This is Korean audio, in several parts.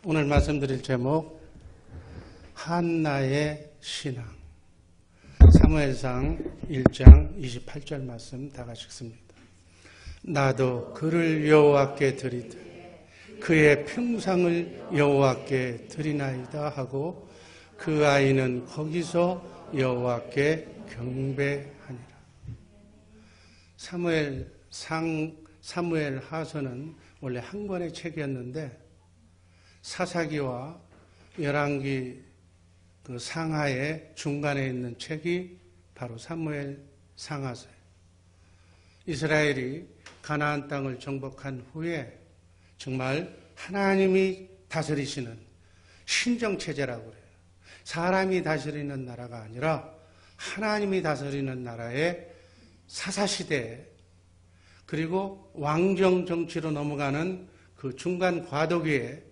오늘 말씀드릴 제목 한나의 신앙. 사무엘상 1장 28절 말씀 다 같이 읽습니다. 나도 그를 여호와께 드리되 그의 평상을 여호와께 드리나이다 하고 그 아이는 거기서 여호와께 경배하니라. 사무엘 하서는 원래 한 권의 책이었는데 사사기와 열왕기 그 상하의 중간에 있는 책이 바로 사무엘 상하서예요. 이스라엘이 가나안 땅을 정복한 후에 정말 하나님이 다스리시는 신정체제라고 그래요. 사람이 다스리는 나라가 아니라 하나님이 다스리는 나라의 사사시대에, 그리고 왕정 정치로 넘어가는 그 중간 과도기에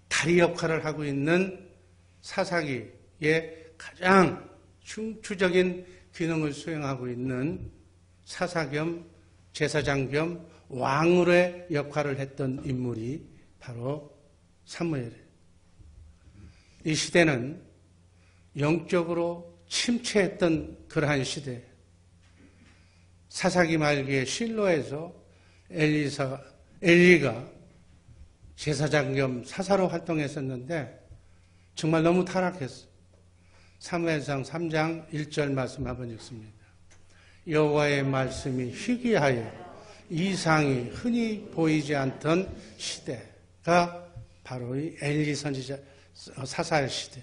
다리 역할을 하고 있는 사사기의 가장 중추적인 기능을 수행하고 있는 사사 겸 제사장 겸 왕으로의 역할을 했던 인물이 바로 사무엘이에요. 이 시대는 영적으로 침체했던 그러한 시대. 사사기 말기에 실로에서 엘리가 제사장 겸 사사로 활동했었는데 정말 너무 타락했어. 사무엘상 3장 1절 말씀 한번 읽습니다. 여호와의 말씀이 희귀하여 이상이 흔히 보이지 않던 시대가 바로 이 엘리 선지자 사사의 시대.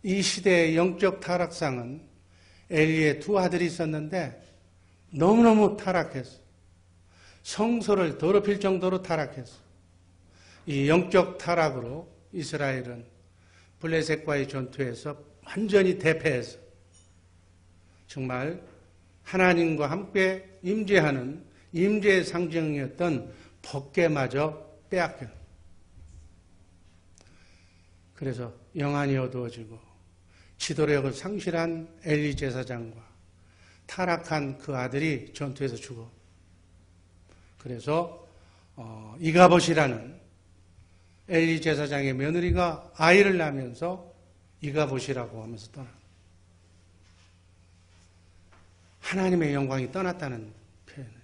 이 시대의 영적 타락상은 엘리의 두 아들이 있었는데 너무너무 타락했어. 성소를 더럽힐 정도로 타락했어. 이 영적 타락으로 이스라엘은 블레셋과의 전투에서 완전히 대패해서 정말 하나님과 함께 임재하는 임재의 상징이었던 법궤마저 빼앗겨. 그래서 영안이 어두워지고 지도력을 상실한 엘리 제사장과 타락한 그 아들이 전투에서 죽어. 그래서 이가봇이라는 엘리 제사장의 며느리가 아이를 낳으면서 이가봇이라고 하면서 떠나. 하나님의 영광이 떠났다는 표현이에요.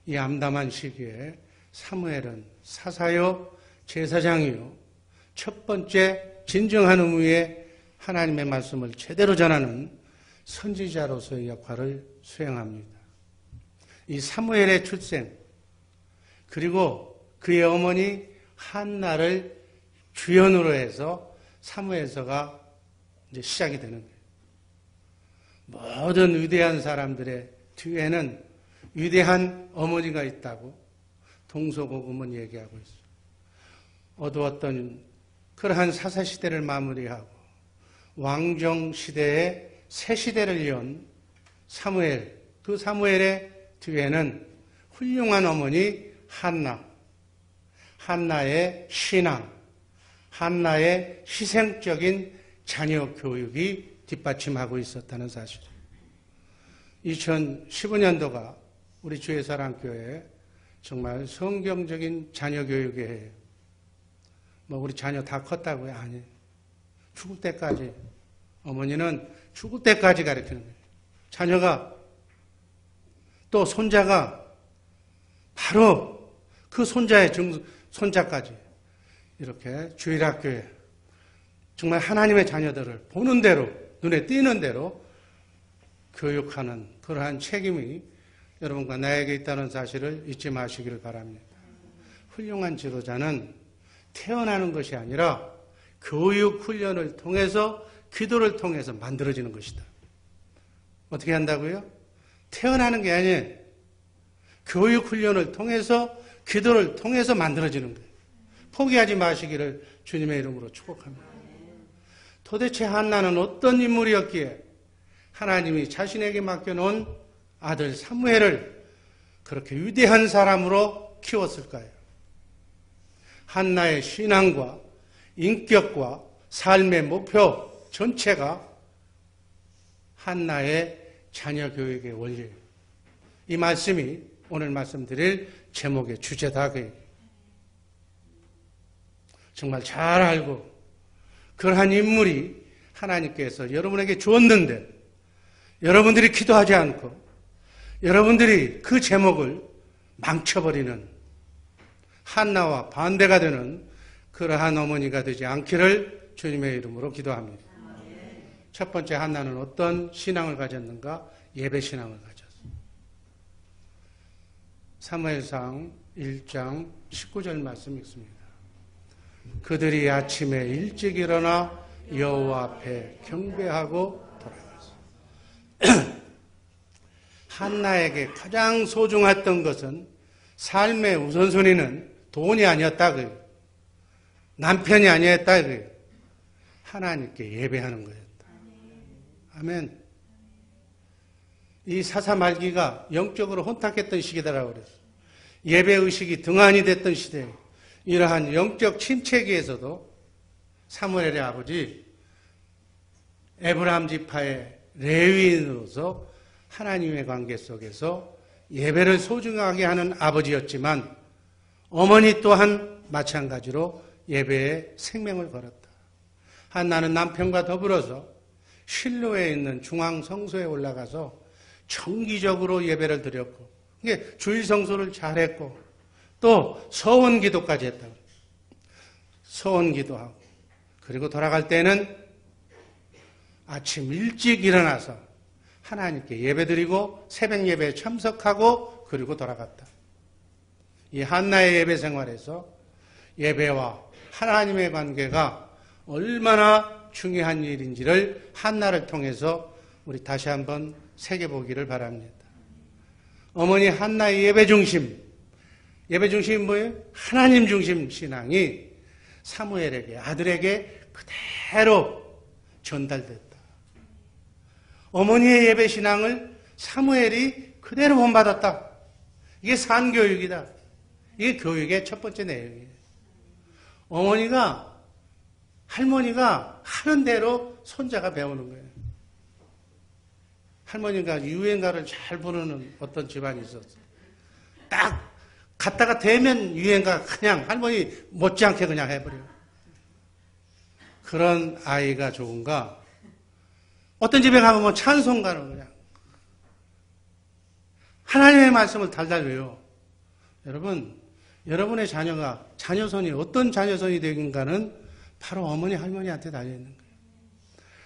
이 암담한 시기에 사무엘은 사사요 제사장이요 첫 번째 진정한 의미의 하나님의 말씀을 제대로 전하는 선지자로서의 역할을 수행합니다. 이 사무엘의 출생, 그리고 그의 어머니 한나를 주연으로 해서 사무엘서가 이제 시작이 되는 거예요. 모든 위대한 사람들의 뒤에는 위대한 어머니가 있다고 동서고금은 얘기하고 있어요. 어두웠던 그러한 사사시대를 마무리하고 왕정시대의 새 시대를 연 사무엘, 그 사무엘의 뒤에는 훌륭한 어머니 한나의 신앙, 한나의 희생적인 자녀 교육이 뒷받침하고 있었다는 사실. 2015년도가 우리 주의사랑교회 정말 성경적인 자녀 교육의 해예요. 뭐 우리 자녀 다 컸다고요? 아니에요. 죽을 때까지, 어머니는 죽을 때까지 가르치는 거예요. 자녀가 또 손자가 바로 그 손자의 손자까지 이렇게 주일학교에 정말 하나님의 자녀들을 보는 대로, 눈에 띄는 대로 교육하는 그러한 책임이 여러분과 나에게 있다는 사실을 잊지 마시기를 바랍니다. 훌륭한 지도자는 태어나는 것이 아니라 교육 훈련을 통해서, 기도를 통해서 만들어지는 것이다. 어떻게 한다고요? 태어나는 게 아니에요. 교육 훈련을 통해서, 기도를 통해서 만들어지는 거예요. 포기하지 마시기를 주님의 이름으로 축복합니다. 도대체 한나는 어떤 인물이었기에 하나님이 자신에게 맡겨놓은 아들 사무엘을 그렇게 위대한 사람으로 키웠을까요? 한나의 신앙과 인격과 삶의 목표 전체가 한나의 자녀 교육의 원리예요. 이 말씀이 오늘 말씀드릴 제목의 주제다. 정말 잘 알고 그러한 인물이 하나님께서 여러분에게 주었는데 여러분들이 기도하지 않고 여러분들이 그 제목을 망쳐버리는 한나와 반대가 되는 그러한 어머니가 되지 않기를 주님의 이름으로 기도합니다. 첫 번째 한나는 어떤 신앙을 가졌는가? 예배 신앙을 가졌어요. 사무엘상 1장 19절 말씀 읽습니다. 그들이 아침에 일찍 일어나 여호와 앞에 경배하고 돌아갔어요. 한나에게 가장 소중했던 것은 삶의 우선순위는 돈이 아니었다. 남편이 아니었다. 하나님께 예배하는 거였다. 아멘. 이 사사 말기가 영적으로 혼탁했던 시기다라고 그랬어요. 예배의식이 등한이 됐던 시대에 이러한 영적 침체기에서도 사무엘의 아버지 에브라임 지파의 레위인으로서 하나님의 관계 속에서 예배를 소중하게 하는 아버지였지만 어머니 또한 마찬가지로 예배에 생명을 걸었다. 한나는 남편과 더불어서 실로에 있는 중앙 성소에 올라가서 정기적으로 예배를 드렸고 주일 성소를 잘했고 또 서원 기도까지 했다. 서원 기도하고 그리고 돌아갈 때는 아침 일찍 일어나서 하나님께 예배드리고 새벽 예배에 참석하고 그리고 돌아갔다. 이 한나의 예배 생활에서 예배와 하나님의 관계가 얼마나 중요한 일인지를 한나를 통해서 우리 다시 한번 새겨보기를 바랍니다. 어머니 한나의 예배 중심이 뭐예요? 하나님 중심 신앙이 사무엘에게 아들에게 그대로 전달됐다. 어머니의 예배 신앙을 사무엘이 그대로 본받았다. 이게 산교육이다. 이게 교육의 첫 번째 내용이에요. 할머니가 하는 대로 손자가 배우는 거예요. 할머니가 유행가를 잘 부르는 어떤 집안이 있었어요. 딱 갔다가 되면 유행가 그냥 할머니 못지않게 그냥 해버려요. 그런 아이가 좋은가? 어떤 집에 가면 뭐 찬송가를 그냥 하나님의 말씀을 달달 외워. 여러분, 여러분의 자녀손이 어떤 자녀손이 되긴가는 바로 어머니, 할머니한테 달려있는 거예요.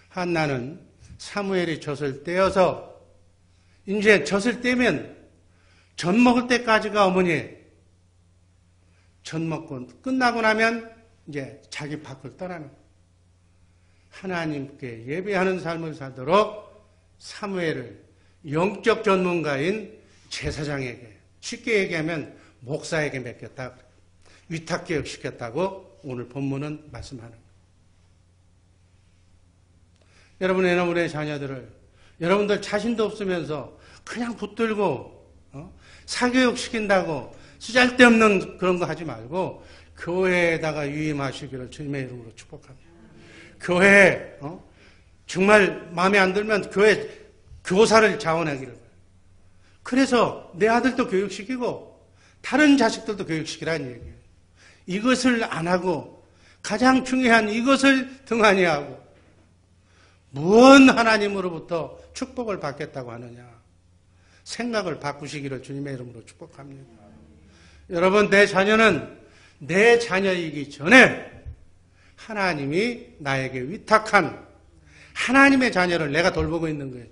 한나는 사무엘이 젖을 떼어서 이제 젖을 떼면 젖 먹을 때까지가 어머니예요. 젖 먹고 끝나고 나면 이제 자기 밖을 떠나는 거예요. 하나님께 예배하는 삶을 살도록 사무엘을 영적 전문가인 제사장에게 쉽게 얘기하면 목사에게 맡겼다. 위탁교육 시켰다고 오늘 본문은 말씀하는 거예요. 여러분의 자녀들을 여러분들 자신도 없으면서 그냥 붙들고 사교육 시킨다고 쓰잘데없는 그런 거 하지 말고 교회에다가 유임하시기를 주님의 이름으로 축복합니다. 교회에 정말 마음에 안 들면 교회 교사를 자원하기를 바라요. 그래서 내 아들도 교육시키고 다른 자식들도 교육시키라는 얘기예요. 이것을 안 하고 가장 중요한 이것을 등한히 하고 무언 하나님으로부터 축복을 받겠다고 하느냐. 생각을 바꾸시기를 주님의 이름으로 축복합니다. 여러분, 내 자녀는 내 자녀이기 전에 하나님이 나에게 위탁한 하나님의 자녀를 내가 돌보고 있는 거예요.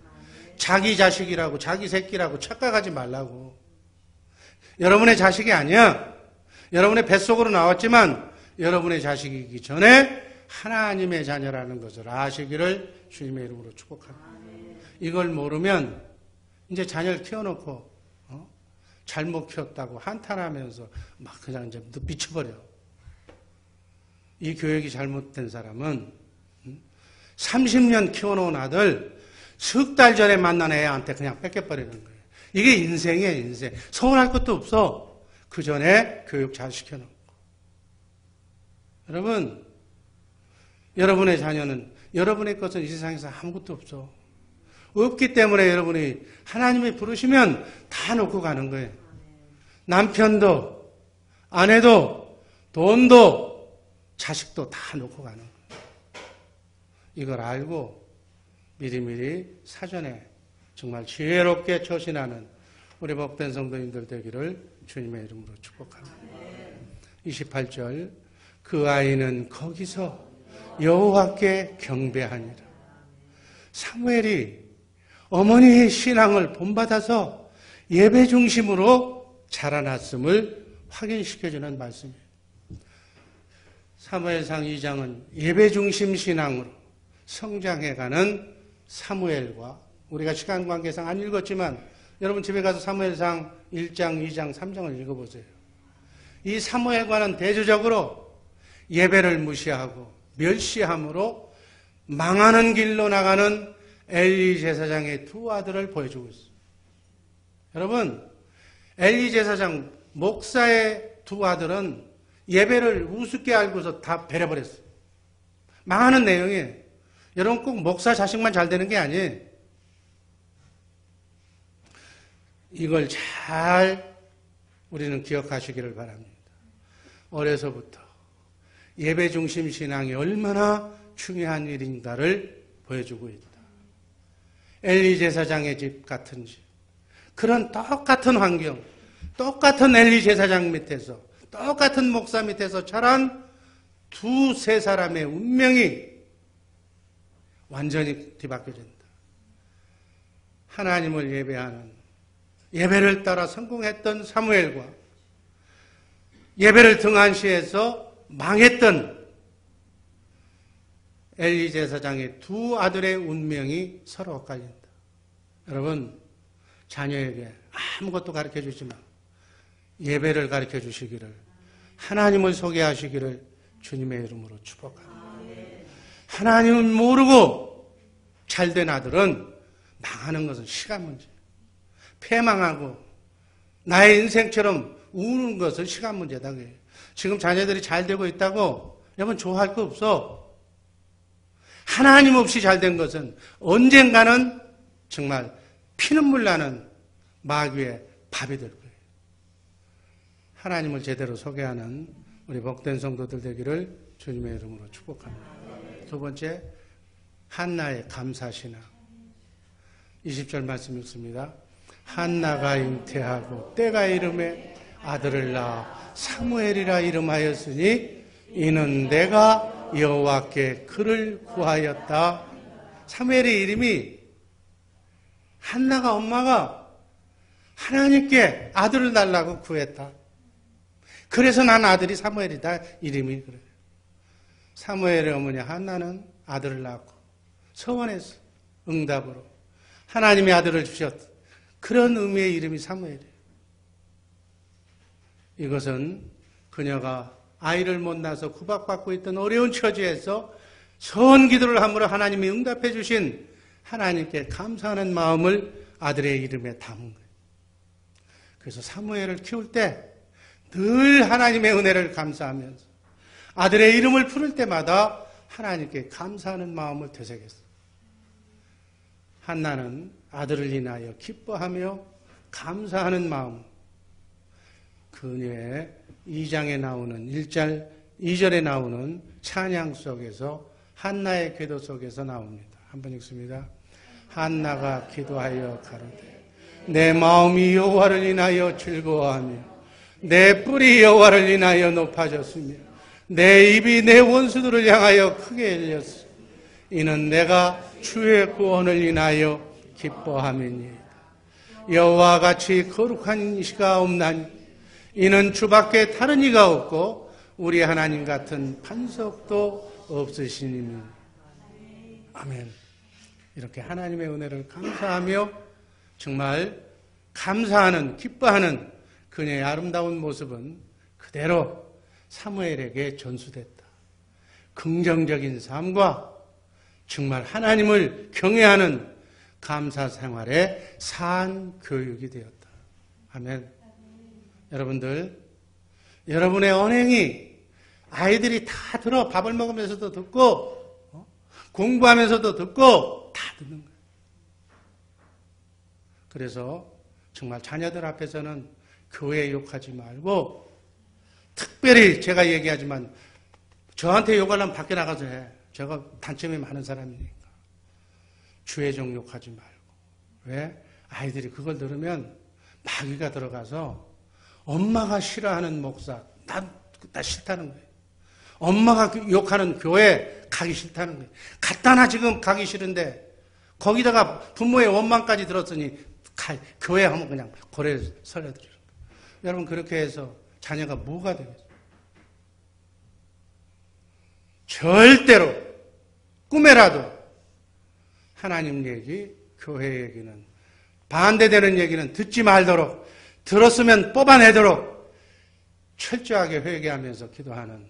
자기 자식이라고 자기 새끼라고 착각하지 말라고. 여러분의 자식이 아니야. 여러분의 뱃속으로 나왔지만 여러분의 자식이기 전에 하나님의 자녀라는 것을 아시기를 주님의 이름으로 축복합니다. 이걸 모르면 이제 자녀를 키워놓고 잘못 키웠다고 한탄하면서 막 그냥 이제 미쳐버려. 이 교육이 잘못된 사람은 30년 키워놓은 아들 석 달 전에 만난 애한테 그냥 뺏겨버리는 거예요. 이게 인생이에요, 인생. 서운할 것도 없어. 그 전에 교육 잘 시켜놓고. 여러분, 여러분의 자녀는 여러분의 것은 이 세상에서 아무것도 없어. 없기 때문에 여러분이 하나님이 부르시면 다 놓고 가는 거예요. 남편도, 아내도, 돈도, 자식도 다 놓고 가는 거예요. 이걸 알고 미리미리 사전에 정말 지혜롭게 처신하는 우리 복된 성도님들 되기를 주님의 이름으로 축복합니다. 28절 그 아이는 거기서 여호와께 경배하니라. 사무엘이 어머니의 신앙을 본받아서 예배 중심으로 자라났음을 확인시켜주는 말씀이에요. 사무엘상 2장은 예배 중심 신앙으로 성장해가는 사무엘과 우리가 시간 관계상 안 읽었지만 여러분 집에 가서 사무엘상 1장, 2장, 3장을 읽어보세요. 이 사무엘과는 대조적으로 예배를 무시하고 멸시함으로 망하는 길로 나가는 엘리 제사장의 두 아들을 보여주고 있어요. 여러분, 엘리 제사장 목사의 두 아들은 예배를 우습게 알고서 다 베려버렸어요. 망하는 내용이에요. 여러분 꼭 목사 자식만 잘 되는 게 아니에요. 이걸 잘 우리는 기억하시기를 바랍니다. 어려서부터 예배 중심 신앙이 얼마나 중요한 일인가를 보여주고 있다. 엘리 제사장의 집 같은 집, 그런 똑같은 환경, 똑같은 엘리 제사장 밑에서, 똑같은 목사 밑에서 자란 두세 사람의 운명이 완전히 뒤바뀌어진다. 하나님을 예배하는, 예배를 따라 성공했던 사무엘과 예배를 등한시해서 망했던 엘리 제사장의 두 아들의 운명이 서로 엇갈린다. 여러분, 자녀에게 아무것도 가르쳐주지 마. 예배를 가르쳐주시기를, 하나님을 소개하시기를 주님의 이름으로 축복합니다. 하나님을 모르고 잘된 아들은 망하는 것은 시간 문제. 패망하고 나의 인생처럼 우는 것은 시간 문제다. 지금 자녀들이 잘 되고 있다고 여러분 좋아할 거 없어. 하나님 없이 잘된 것은 언젠가는 정말 피눈물 나는 마귀의 밥이 될 거예요. 하나님을 제대로 소개하는 우리 복된 성도들 되기를 주님의 이름으로 축복합니다. 두 번째, 한나의 감사신앙. 20절 말씀 읽습니다. 한나가 잉태하고 때가 이름에 아들을 낳아 사무엘이라 이름하였으니 이는 내가 여호와께 그를 구하였다. 사무엘의 이름이, 한나가 엄마가 하나님께 아들을 달라고 구했다. 그래서 난 아들이 사무엘이다. 이름이 그래요. 사무엘의 어머니 한나는 아들을 낳고 서원했어. 응답으로 하나님의 아들을 주셨다. 그런 의미의 이름이 사무엘이에요. 이것은 그녀가 아이를 못 낳아서 구박받고 있던 어려운 처지에서 서원 기도를 함으로 하나님이 응답해 주신 하나님께 감사하는 마음을 아들의 이름에 담은 거예요. 그래서 사무엘을 키울 때 늘 하나님의 은혜를 감사하면서 아들의 이름을 부를 때마다 하나님께 감사하는 마음을 되새겼어요. 한나는 아들을 인하여 기뻐하며 감사하는 마음, 그녀의 2장에 나오는 2절에 나오는 찬양 속에서 한나의 기도 속에서 나옵니다. 한번 읽습니다. 한나가 기도하여 가로되 내 마음이 여호와를 인하여 즐거워하며 내 뿔이 여호와를 인하여 높아졌으며 내 입이 내 원수들을 향하여 크게 열렸으며 이는 내가 주의 구원을 인하여 기뻐함이니이다. 여호와 같이 거룩한 이가 없나니 이는 주밖에 다른 이가 없고 우리 하나님 같은 반석도 없으시니. 아멘. 이렇게 하나님의 은혜를 감사하며 정말 감사하는, 기뻐하는 그녀의 아름다운 모습은 그대로 사무엘에게 전수됐다. 긍정적인 삶과 정말 하나님을 경외하는 감사 생활의 산 교육이 되었다. 아멘. 여러분들, 여러분의 언행이 아이들이 다 들어 밥을 먹으면서도 듣고 공부하면서도 듣고 다 듣는 거예요. 그래서 정말 자녀들 앞에서는 교회 욕하지 말고, 특별히 제가 얘기하지만 저한테 욕하려면 밖에 나가서 해. 제가 단점이 많은 사람이니까. 주의종 욕하지 말고. 왜? 아이들이 그걸 들으면 마귀가 들어가서 엄마가 싫어하는 목사, 나 싫다는 거예요. 엄마가 욕하는 교회 가기 싫다는 거예요. 갖다나 지금 가기 싫은데 거기다가 부모의 원망까지 들었으니 교회 하면 그냥 고래 설레드리는 거예요. 여러분 그렇게 해서 자녀가 뭐가 되겠어요? 절대로 꿈에라도 하나님 얘기, 교회 얘기는 반대되는 얘기는 듣지 말도록 들었으면 뽑아내도록 철저하게 회개하면서 기도하는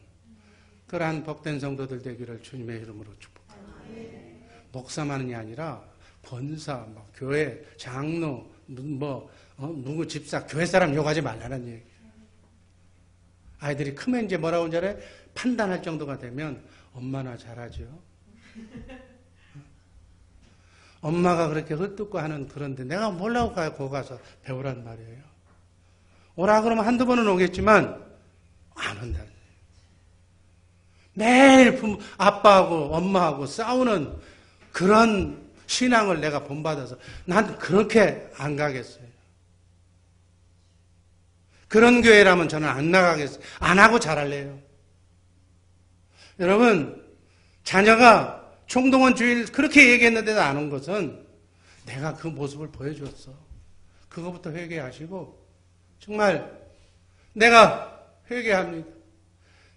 그러한 복된 성도들 되기를 주님의 이름으로 축복합니다. 목사만이 아니라 권사, 교회, 장로, 누구 집사, 교회 사람 욕하지 말라는 얘기예요. 아이들이 크면 이제 뭐라고 하는지 알아요? 판단할 정도가 되면 엄마나 잘하죠. 엄마가 그렇게 헐뜯고 하는 그런데 내가 뭐라고 거기 가서 배우란 말이에요. 오라 그러면 한두 번은 오겠지만 안 온다. 매일 아빠하고 엄마하고 싸우는 그런 신앙을 내가 본받아서 난 그렇게 안 가겠어요. 그런 교회라면 저는 안 나가겠어요. 안 하고 잘할래요. 여러분, 자녀가 총동원 주일 그렇게 얘기했는데도 안 온 것은 내가 그 모습을 보여줬어. 그거부터 회개하시고 정말 내가 회개합니다.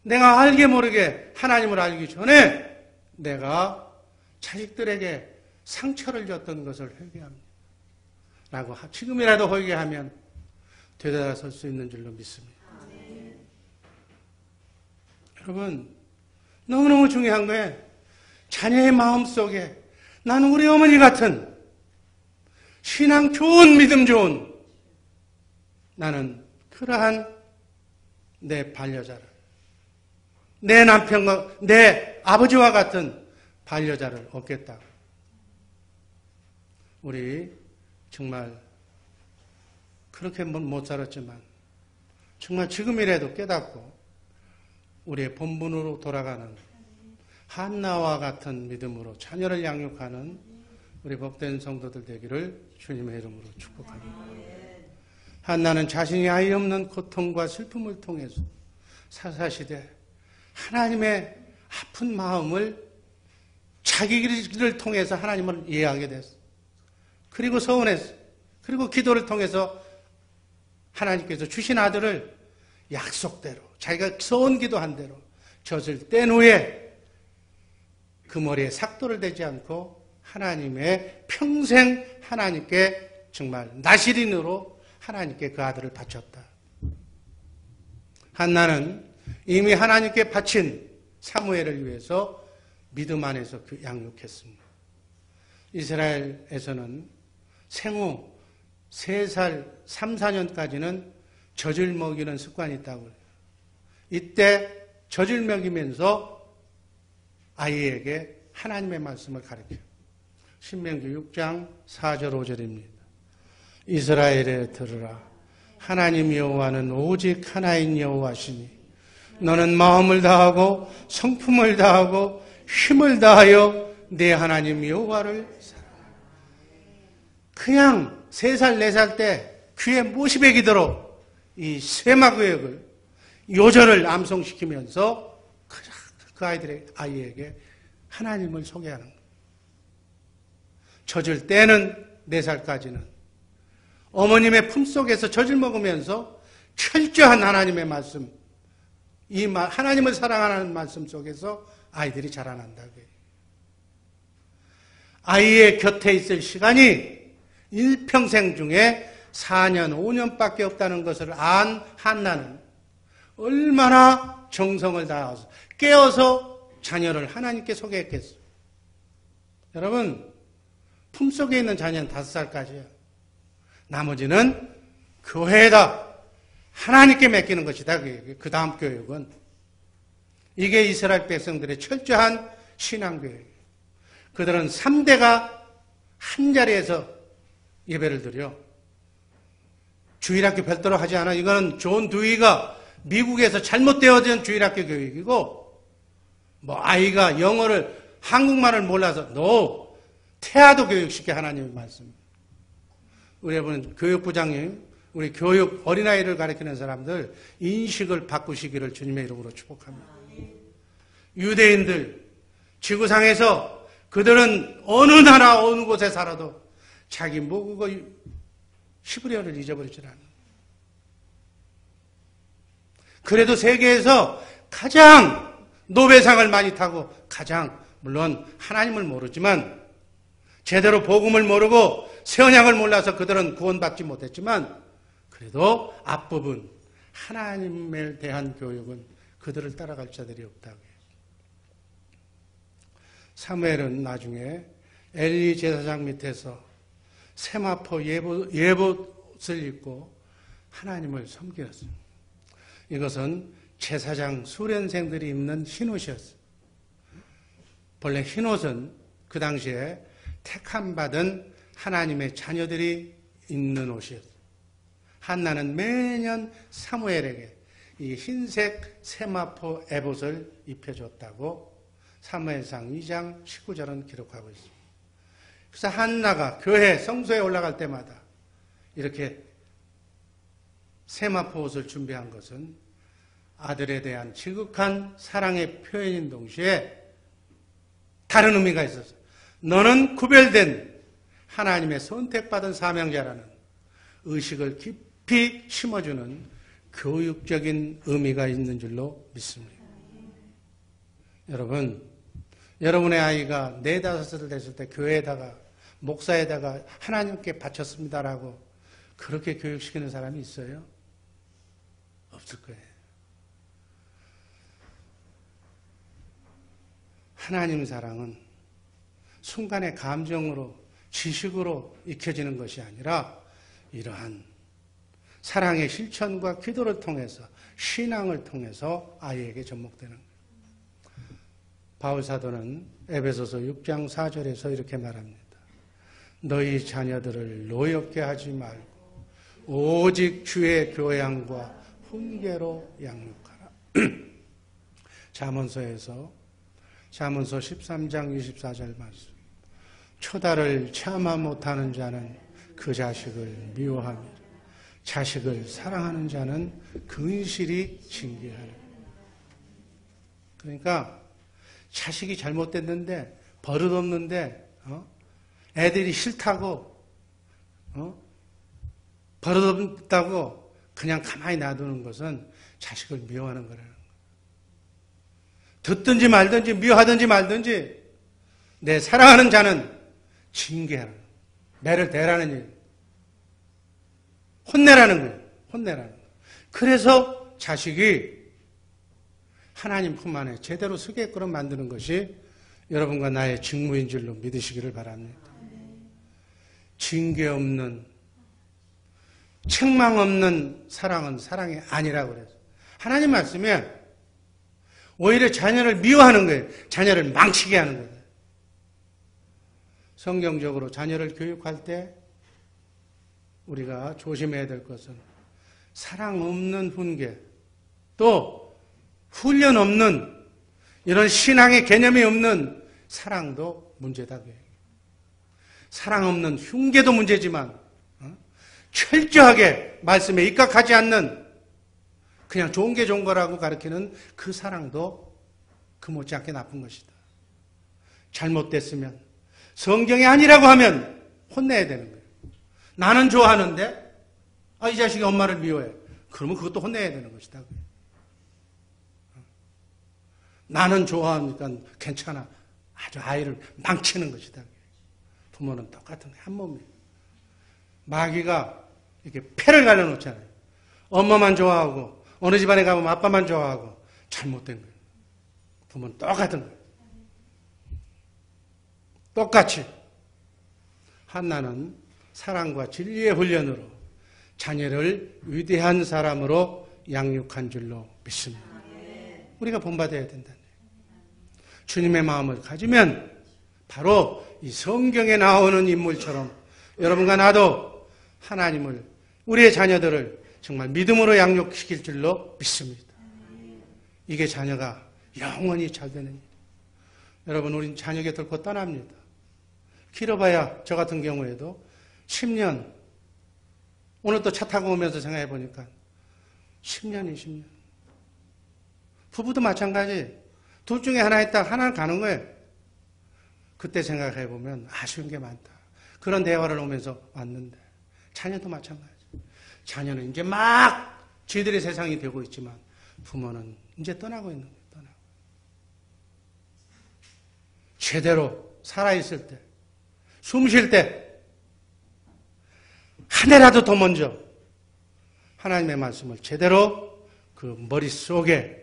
내가 알게 모르게 하나님을 알기 전에 내가 자식들에게 상처를 줬던 것을 회개합니다. 라고 지금이라도 회개하면 되돌아설 수 있는 줄로 믿습니다. 여러분 너무너무 중요한 거예요. 자녀의 마음속에 나는 우리 어머니 같은 신앙 좋은 믿음 좋은 나는 그러한 내 반려자를 내 남편과 내 아버지와 같은 반려자를 얻겠다. 우리 정말 그렇게 못 살았지만 정말 지금이라도 깨닫고 우리의 본분으로 돌아가는 한나와 같은 믿음으로 자녀를 양육하는 우리 복된 성도들 되기를 주님의 이름으로 축복합니다. 한나는 자신이 아이 없는 고통과 슬픔을 통해서 사사시대 하나님의 아픈 마음을 자기를 통해서 하나님을 이해하게 됐어. 그리고 서운했어. 그리고 기도를 통해서 하나님께서 주신 아들을 약속대로 자기가 서원 기도한 대로 젖을 뗀 후에 그 머리에 삭도를 대지 않고 하나님의 평생 하나님께 정말 나시린으로 하나님께 그 아들을 바쳤다. 한나는 이미 하나님께 바친 사무엘을 위해서 믿음 안에서 양육했습니다. 이스라엘에서는 생후 3살, 3, 4년까지는 젖을 먹이는 습관이 있다고 해요. 이때 젖을 먹이면서 아이에게 하나님의 말씀을 가르쳐요. 신명기 6장 4절 5절입니다. 이스라엘에 들으라. 하나님 여호와는 오직 하나인 여호와시니 너는 마음을 다하고 성품을 다하고 힘을 다하여 내 하나님 여호와를 사랑하라. 그냥 3살, 4살 때 귀에 못이 베기도록 이 쇠마구역을 요절을 암송시키면서 그 아이에게 하나님을 소개하는 거예요. 젖을 때는 4살까지는 어머님의 품속에서 젖을 먹으면서 철저한 하나님의 말씀, 하나님을 사랑하는 말씀 속에서 아이들이 자라난다고 해요. 아이의 곁에 있을 시간이 일평생 중에 4년, 5년밖에 없다는 것을 안 한나는 얼마나 정성을 다해서 깨어서 자녀를 하나님께 소개했겠어요. 여러분, 품속에 있는 자녀는 5살까지예요. 나머지는 교회에다 하나님께 맡기는 것이다. 그 다음 교육은. 이게 이스라엘 백성들의 철저한 신앙교육이에요. 그들은 3대가 한 자리에서 예배를 드려. 주일학교 별도로 하지 않아. 이거는 존 두이가 미국에서 잘못되어진 주일학교 교육이고 아이가 영어를, 한국말을 몰라서, 태아도 교육시켜, 하나님의 말씀. 우리 여러분, 교육부장님, 우리 교육, 어린아이를 가르치는 사람들, 인식을 바꾸시기를 주님의 이름으로 축복합니다. 유대인들, 지구상에서 그들은 어느 나라, 어느 곳에 살아도 자기 모국어 히브리어를 잊어버리질 않아요. 그래도 세계에서 가장 노벨상을 많이 타고 물론 하나님을 모르지만 제대로 복음을 모르고 새 언약을 몰라서 그들은 구원받지 못했지만 그래도 앞부분 하나님에 대한 교육은 그들을 따라갈 자들이 없다고 해요. 사무엘은 나중에 엘리 제사장 밑에서 세마포 예봇을 입고 하나님을 섬겼어요. 이것은 제사장 수련생들이 입는 흰옷이었어요. 본래 흰옷은 그 당시에 택함받은 하나님의 자녀들이 입는 옷이었어요. 한나는 매년 사무엘에게 이 흰색 세마포 에봇을 입혀줬다고 사무엘상 2장 19절은 기록하고 있습니다. 그래서 한나가 교회 성소에 올라갈 때마다 이렇게 세마포 옷을 준비한 것은 아들에 대한 지극한 사랑의 표현인 동시에 다른 의미가 있었어요. 너는 구별된 하나님의 선택받은 사명자라는 의식을 깊이 심어주는 교육적인 의미가 있는 줄로 믿습니다. 여러분, 여러분의 아이가 4, 5살 됐을 때 교회에다가 목사에다가 하나님께 바쳤습니다라고 그렇게 교육시키는 사람이 있어요? 없을 거예요. 하나님 사랑은 순간의 감정으로, 지식으로 익혀지는 것이 아니라 이러한 사랑의 실천과 기도를 통해서, 신앙을 통해서 아이에게 접목되는 거예요. 바울 사도는 에베소서 6장 4절에서 이렇게 말합니다. 너희 자녀들을 노엽게 하지 말고 오직 주의 교양과 훈계로 양육하라. 잠언서 13장 24절 말씀. 초다를 참아 못하는 자는 그 자식을 미워하며 자식을 사랑하는 자는 근실이 징계하라. 그러니까 자식이 잘못됐는데 버릇없는데 애들이 싫다고 버릇없다고 그냥 가만히 놔두는 것은 자식을 미워하는 거라는 거예요. 듣든지 말든지 미워하든지 말든지 내 사랑하는 자는 징계하는, 매를 대라는 일, 혼내라는 거예요. 혼내라는 거예요. 그래서 자식이 하나님 품 안에 제대로 서게끔 만드는 것이 여러분과 나의 직무인 줄로 믿으시기를 바랍니다. 징계 없는, 책망 없는 사랑은 사랑이 아니라고 그래서 하나님 말씀에 오히려 자녀를 미워하는 거예요. 자녀를 망치게 하는 거예요. 성경적으로 자녀를 교육할 때 우리가 조심해야 될 것은 사랑 없는 훈계, 또 훈련 없는 이런 신앙의 개념이 없는 사랑도 문제다. 사랑 없는 흉계도 문제지만 철저하게 말씀에 입각하지 않는 그냥 좋은 게 좋은 거라고 가르치는 그 사랑도 그 못지않게 나쁜 것이다. 잘못됐으면 성경이 아니라고 하면 혼내야 되는 거예요. 나는 좋아하는데 이 자식이 엄마를 미워해. 그러면 그것도 혼내야 되는 것이다. 나는 좋아하니까 괜찮아. 아주 아이를 망치는 것이다. 부모는 똑같은 거예요. 한 몸이에요. 마귀가 이렇게 패를 갈라놓잖아요. 엄마만 좋아하고 어느 집안에 가면 아빠만 좋아하고 잘못된 거예요. 부모는 똑같은 거예요. 똑같이 한나는 사랑과 진리의 훈련으로 자녀를 위대한 사람으로 양육한 줄로 믿습니다. 우리가 본받아야 된다는 거예요. 주님의 마음을 가지면 바로 이 성경에 나오는 인물처럼 여러분과 나도 하나님을, 우리의 자녀들을 정말 믿음으로 양육시킬 줄로 믿습니다. 이게 자녀가 영원히 잘 되는 일. 여러분, 우린 자녀 곁을 곧 떠납니다. 길어봐야 저 같은 경우에도 10년, 오늘 또 차 타고 오면서 생각해 보니까 10년, 20년. 부부도 마찬가지. 둘 중에 하나 있다, 하나는 가는 거예요. 그때 생각해 보면 아쉬운 게 많다. 그런 대화를 오면서 왔는데, 자녀도 마찬가지. 자녀는 이제 막 지들의 세상이 되고 있지만, 부모는 이제 떠나고 있는 거예요. 떠나고. 제대로 살아있을 때, 숨 쉴 때, 한 해라도 더 먼저 하나님의 말씀을 제대로 그 머릿속에,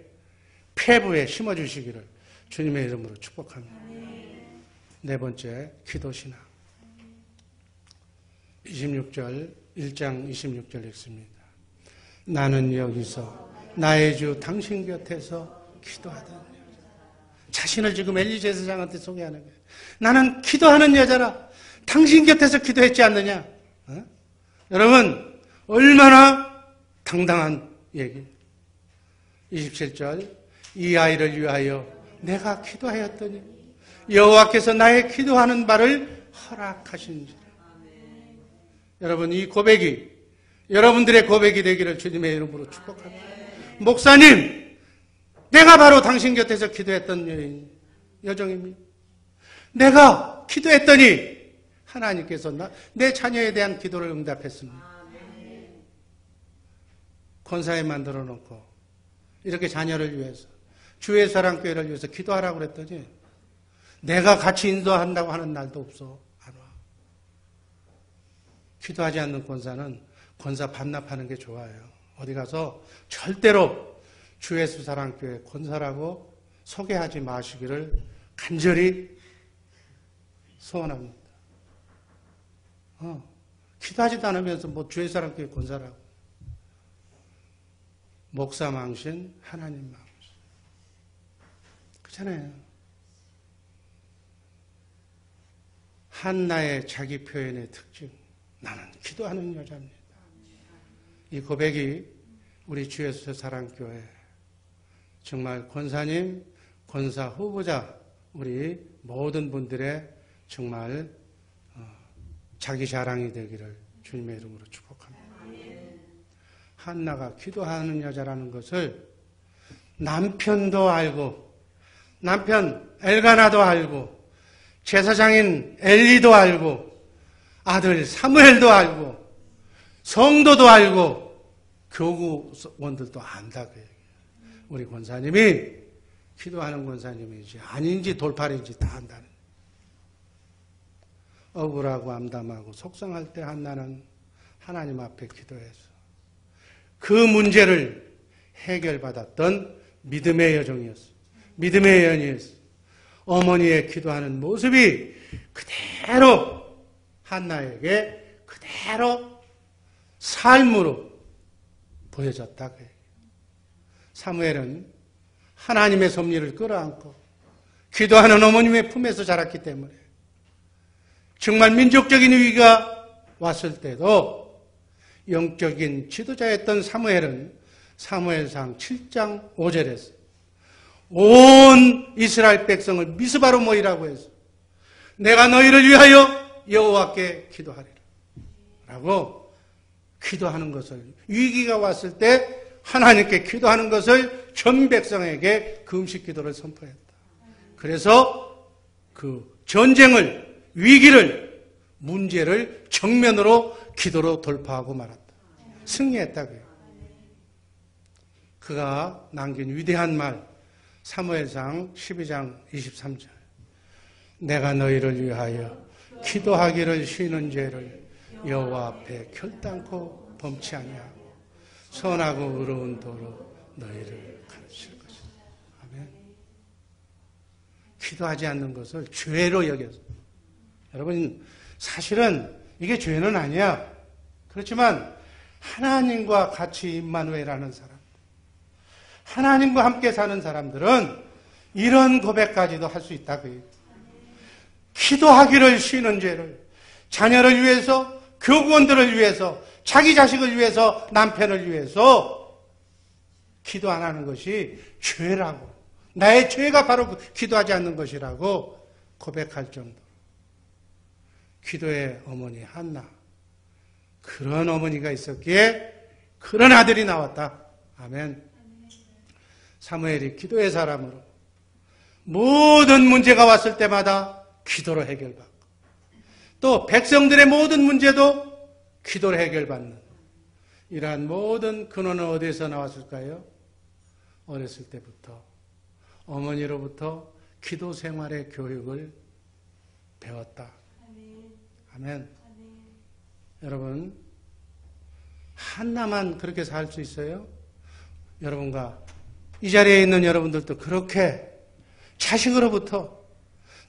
폐부에 심어주시기를 주님의 이름으로 축복합니다. 네 번째, 기도신앙. 26절, 1장 26절 읽습니다. 나는 여기서 나의 주 당신 곁에서 기도하던 여자. 자신을 지금 엘리 제사장한테 소개하는 거예요. 나는 기도하는 여자라. 당신 곁에서 기도했지 않느냐? 어? 여러분, 얼마나 당당한 얘기. 27절, 이 아이를 위하여 내가 기도하였더니 여호와께서 나의 기도하는 바를 허락하신지라. 여러분, 이 고백이 여러분들의 고백이 되기를 주님의 이름으로 축복합니다. 목사님, 내가 바로 당신 곁에서 기도했던 여정입니다. 내가 기도했더니 하나님께서 내 자녀에 대한 기도를 응답했습니다. 권사에 만들어 놓고 이렇게 자녀를 위해서, 주의 사랑교회를 위해서 기도하라고 그랬더니 내가 같이 인도한다고 하는 날도 없어. 안 와. 기도하지 않는 권사는 권사 반납하는 게 좋아요. 어디 가서 절대로 주의 사랑교회 권사라고 소개하지 마시기를 간절히 소원합니다. 기도하지도 않으면서 뭐 주의 사랑교회 권사라고. 목사 망신, 하나님 망신. 그렇잖아요. 한나의 자기 표현의 특징. 나는 기도하는 여자입니다. 이 고백이 우리 주 예수 사랑교회, 정말 권사님, 권사 후보자, 우리 모든 분들의 정말 자기 자랑이 되기를 주님의 이름으로 축복합니다. 한나가 기도하는 여자라는 것을 남편도 알고, 남편 엘가나도 알고, 제사장인 엘리도 알고, 아들 사무엘도 알고, 성도도 알고, 교구원들도 안다고 얘기해요. 우리 권사님이 기도하는 권사님인지 아닌지 돌팔인지 다 안다는. 억울하고 암담하고 속상할 때 한나는 하나님 앞에 기도해서 그 문제를 해결받았던 믿음의 여정이었어요. 믿음의 연이었어요. 어머니의 기도하는 모습이 그대로 한나에게 그대로 삶으로 보여졌다. 사무엘은 하나님의 섭리를 끌어안고 기도하는 어머님의 품에서 자랐기 때문에 정말 민족적인 위기가 왔을 때도 영적인 지도자였던 사무엘은 사무엘상 7장 5절에서 온 이스라엘 백성을 미스바로 모이라고 해서 내가 너희를 위하여 여호와께 기도하리라 라고 기도하는 것을, 위기가 왔을 때 하나님께 기도하는 것을 전 백성에게 금식 기도를 선포했다. 그래서 그 전쟁을, 위기를, 문제를 정면으로 기도로 돌파하고 말았다. 승리했다고요. 그가 남긴 위대한 말, 사무엘상 12장 23절. 내가 너희를 위하여 기도하기를 쉬는 죄를 여호와 앞에 결단코 범치 아니하고 선하고 의로운 도로 너희를 가르칠 것이다. 아멘. 기도하지 않는 것을 죄로 여겨서. 여러분, 사실은 이게 죄는 아니야. 그렇지만 하나님과 같이 임마누엘하는 사람, 하나님과 함께 사는 사람들은 이런 고백까지도 할 수 있다고요. 기도하기를 쉬는 죄를 자녀를 위해서, 교구원들을 위해서, 자기 자식을 위해서, 남편을 위해서 기도 안 하는 것이 죄라고, 나의 죄가 바로 기도하지 않는 것이라고 고백할 정도로 기도의 어머니 한나, 그런 어머니가 있었기에 그런 아들이 나왔다. 아멘. 사무엘이 기도의 사람으로 모든 문제가 왔을 때마다 기도로 해결받고, 또 백성들의 모든 문제도 기도로 해결받는 이러한 모든 근원은 어디에서 나왔을까요? 어렸을 때부터 어머니로부터 기도 생활의 교육을 배웠다. 아멘. 여러분, 한나만 그렇게 살 수 있어요? 여러분과 이 자리에 있는 여러분들도 그렇게 자식으로부터,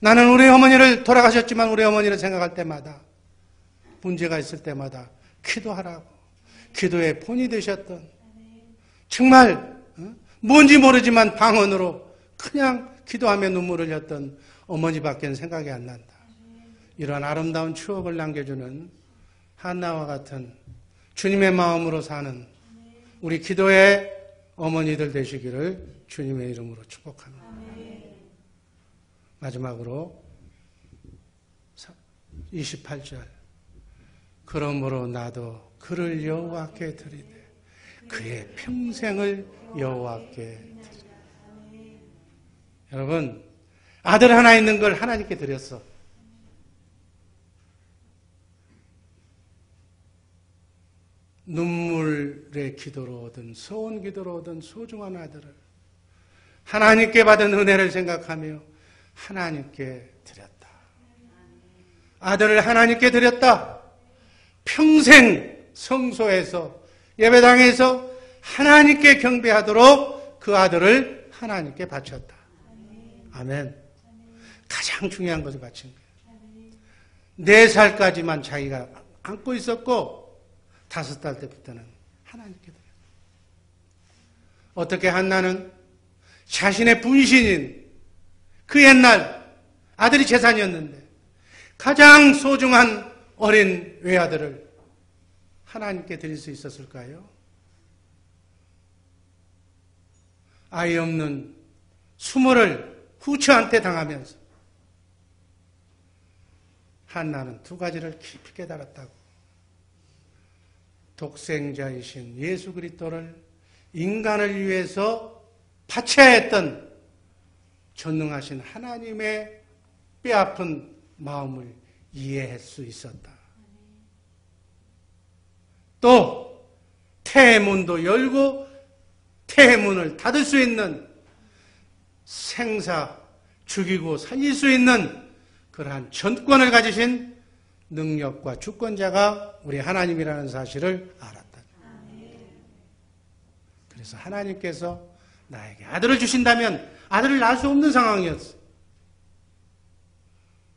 나는 우리 어머니를, 돌아가셨지만 우리 어머니를 생각할 때마다, 문제가 있을 때마다 기도하라고, 기도의 본이 되셨던, 정말 뭔지 모르지만 방언으로 그냥 기도하며 눈물을 흘렸던 어머니밖에 생각이 안 난다. 이러한 아름다운 추억을 남겨주는 한나와 같은 주님의 마음으로 사는 우리 기도의 어머니들 되시기를 주님의 이름으로 축복합니다. 마지막으로 28절, 그러므로 나도 그를 여호와께 드리되 그의 평생을 여호와께 드리라. 여러분, 아들 하나 있는 걸 하나님께 드렸어. 눈물의 기도로 얻은, 소원 기도로 얻은 소중한 아들을 하나님께 받은 은혜를 생각하며 하나님께 드렸다. 아들을 하나님께 드렸다. 평생 성소에서, 예배당에서 하나님께 경배하도록 그 아들을 하나님께 바쳤다. 아멘. 가장 중요한 것을 바친 거예요. 4살까지만 자기가 안고 있었고 5살 때부터는 하나님께 드렸다. 어떻게 한나는 자신의 분신인 그 옛날 아들이 재산이었는데 가장 소중한 어린 외아들을 하나님께 드릴 수 있었을까요? 아이 없는 수모를 후처한테 당하면서 한나는 2가지를 깊이 깨달았다고. 독생자이신 예수 그리스도를 인간을 위해서 바쳐야 했던 전능하신 하나님의 뼈아픈 마음을 이해할 수 있었다. 또 태문도 열고 태문을 닫을 수 있는, 생사 죽이고 살릴 수 있는 그러한 전권을 가지신 능력과 주권자가 우리 하나님이라는 사실을 알았다. 그래서 하나님께서 나에게 아들을 주신다면 아들을 낳을 수 없는 상황이었어.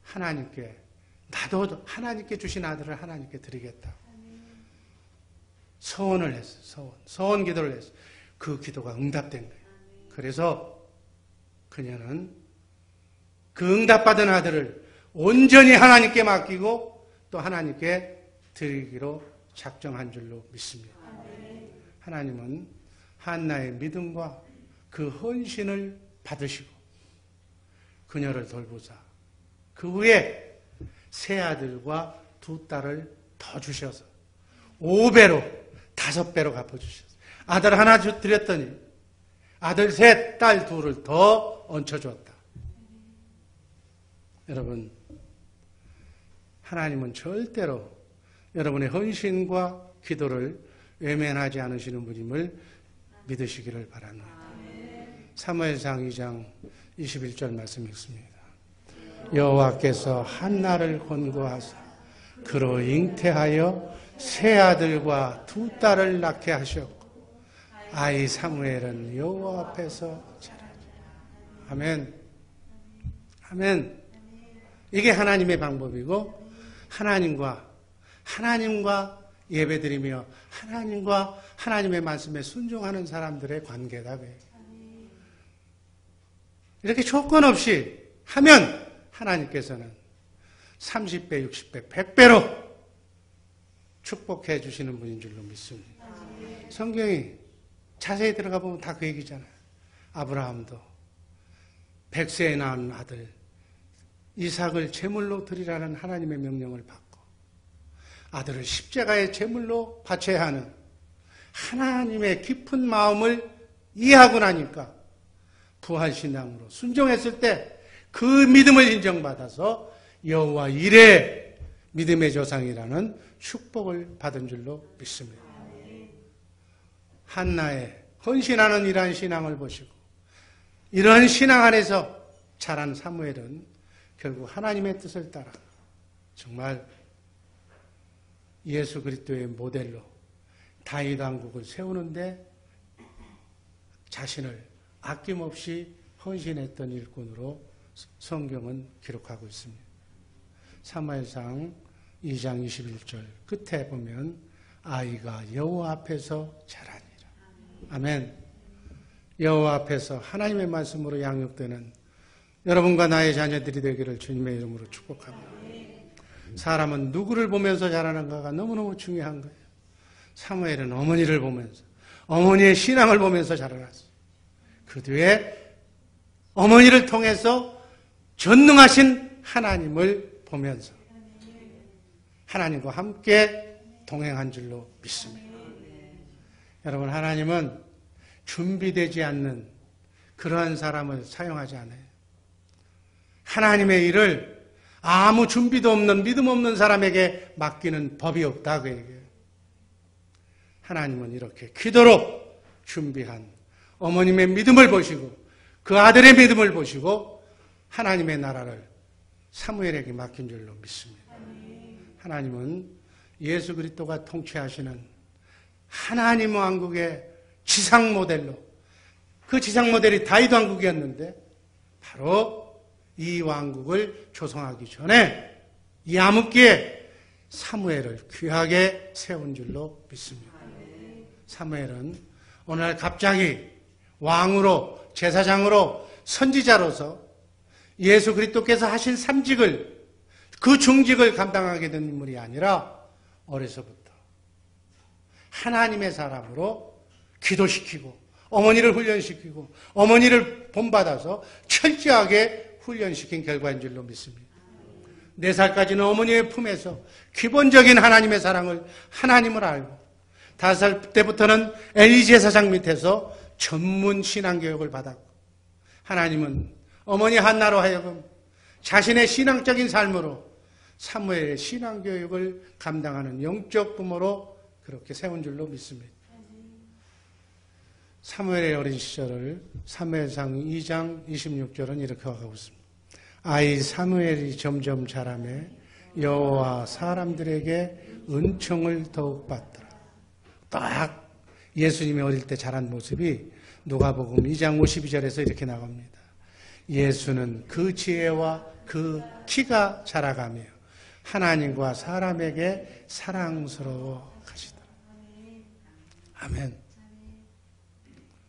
하나님께, 나도 하나님께 주신 아들을 하나님께 드리겠다. 서원을 했어. 서원 기도를 했어. 그 기도가 응답된 거예요. 그래서 그녀는 그 응답받은 아들을 온전히 하나님께 맡기고 또 하나님께 드리기로 작정한 줄로 믿습니다. 하나님은 한나의 믿음과 그 헌신을 받으시고 그녀를 돌보사 그 후에 세 아들과 2딸을 더 주셔서 5배로 5배로 갚아주셨어요. 아들 하나 드렸더니 아들 3, 딸 2를 더 얹혀줬다. 여러분, 하나님은 절대로 여러분의 헌신과 기도를 외면하지 않으시는 분임을 믿으시기를 바랍니다. 사무엘상 2장 21절 말씀 읽습니다. 여호와께서 한나를 권고하사 그로 잉태하여 3아들과 2딸을 낳게 하셨고 아이 사무엘은 여호와 앞에서 자라지. 아멘. 아멘. 이게 하나님의 방법이고 하나님과 예배드리며 하나님의 말씀에 순종하는 사람들의 관계다. 이렇게 조건 없이 하면 하나님께서는 30배, 60배, 100배로 축복해 주시는 분인 줄로 믿습니다. 성경이 자세히 들어가 보면 다 그 얘기잖아요. 아브라함도 100세에 낳은 아들 이삭을 제물로 드리라는 하나님의 명령을 받고 아들을 십자가의 제물로 바쳐야 하는 하나님의 깊은 마음을 이해하고 나니까 부활신앙으로 순종했을 때 그 믿음을 인정받아서 여호와 이레 믿음의 조상이라는 축복을 받은 줄로 믿습니다. 한나의 헌신하는 이러한 신앙을 보시고 이러한 신앙 안에서 자란 사무엘은 결국 하나님의 뜻을 따라 정말 예수 그리스도의 모델로 다윗 왕국을 세우는데 자신을 아낌없이 헌신했던 일꾼으로 성경은 기록하고 있습니다. 사무엘상 2장 21절 끝에 보면 아이가 여호와 앞에서 자라니라. 아멘. 여호와 앞에서 하나님의 말씀으로 양육되는 여러분과 나의 자녀들이 되기를 주님의 이름으로 축복합니다. 사람은 누구를 보면서 자라는가가 너무너무 중요한 거예요. 사무엘은 어머니를 보면서 어머니의 신앙을 보면서 자라났어요. 그 뒤에 어머니를 통해서 전능하신 하나님을 보면서 하나님과 함께 동행한 줄로 믿습니다. 여러분, 하나님은 준비되지 않는 그러한 사람을 사용하지 않아요. 하나님의 일을 아무 준비도 없는 믿음 없는 사람에게 맡기는 법이 없다 그 얘기예요. 하나님은 이렇게 기도로 준비한 어머님의 믿음을 보시고 그 아들의 믿음을 보시고 하나님의 나라를 사무엘에게 맡긴 줄로 믿습니다. 하나님은 예수 그리스도가 통치하시는 하나님 왕국의 지상 모델로 그 지상 모델이 다윗 왕국이었는데 바로 이 왕국을 조성하기 전에 이 암흑기에 사무엘을 귀하게 세운 줄로 믿습니다. 사무엘은 오늘날 갑자기 왕으로 제사장으로 선지자로서 예수 그리스도께서 하신 삼직을 그 중직을 감당하게 된 인물이 아니라 어려서부터 하나님의 사람으로 기도시키고 어머니를 훈련시키고 어머니를 본받아서 철저하게 훈련시킨 결과인 줄로 믿습니다. 4살까지는 어머니의 품에서 기본적인 하나님의 사랑을 하나님을 알고 5살 때부터는 엘리 제사장 밑에서 전문 신앙교육을 받았고 하나님은 어머니 한나로 하여금 자신의 신앙적인 삶으로 사무엘의 신앙교육을 감당하는 영적 부모로 그렇게 세운 줄로 믿습니다. 사무엘의 어린 시절을 사무엘상 2장 26절은 이렇게 하고 있습니다. 아이 사무엘이 점점 자라매 여호와 사람들에게 은총을 더욱 받더라. 딱 예수님이 어릴 때 자란 모습이 누가복음 2장 52절에서 이렇게 나옵니다. 예수는 그 지혜와 그 키가 자라가며 하나님과 사람에게 사랑스러워 가시더라. 아멘.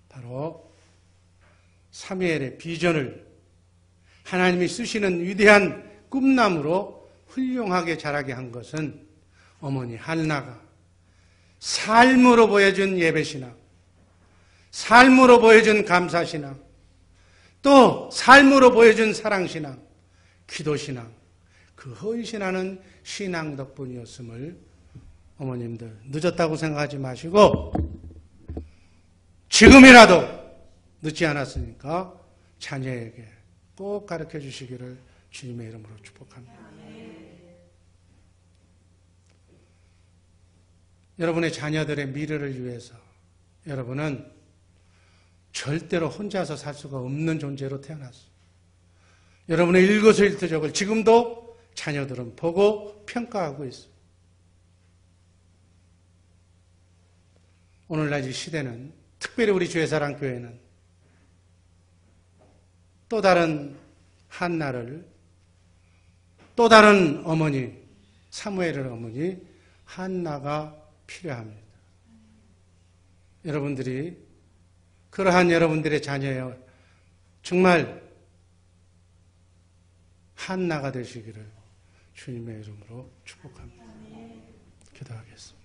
바로 사무엘의 비전을 하나님이 쓰시는 위대한 꿈나무로 훌륭하게 자라게 한 것은 어머니 한나가 삶으로 보여준 예배신앙, 삶으로 보여준 감사신앙, 또 삶으로 보여준 사랑신앙, 기도신앙, 그 헌신하는 신앙 덕분이었음을 어머님들 늦었다고 생각하지 마시고 지금이라도 늦지 않았으니까 자녀에게 꼭 가르쳐 주시기를 주님의 이름으로 축복합니다. 여러분의 자녀들의 미래를 위해서 여러분은 절대로 혼자서 살 수가 없는 존재로 태어났어요. 여러분의 일거수일투족을 지금도 자녀들은 보고 평가하고 있어요. 오늘날 이 시대는 특별히 우리 주의사랑교회는 또 다른 한나를 또 다른 어머니 사무엘의 어머니 한나가 필요합니다. 여러분들이 그러한 여러분들의 자녀여 정말 한나가 되시기를 주님의 이름으로 축복합니다. 기도하겠습니다.